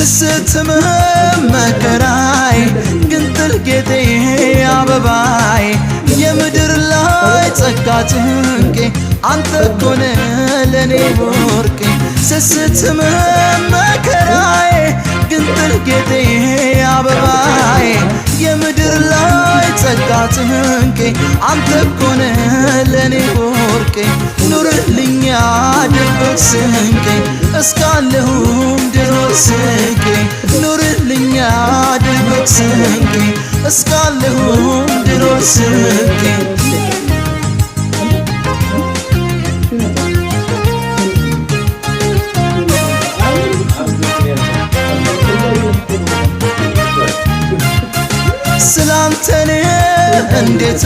ስስትም መከራይ ግንጥል ጌጤ አበባይ የምድር ላይ ጸጋ ጭንቄ አንተ ኮነ ለኔ ወርቄ ስስትም መከራይ ግንጥል ጌጤ አበባይ የምድር ላይ ጸጋ ጭንቄ አንተ ኮነ ለኔ ወርቄ ኑርልኝ ድብቅ ስንቄ እስካለሁም ድረስ ስንቄ ኑርልኝ ድብቅ ስንቄ እስካለሁም ድረስ ስንቄ ስላንተኔ እንዴት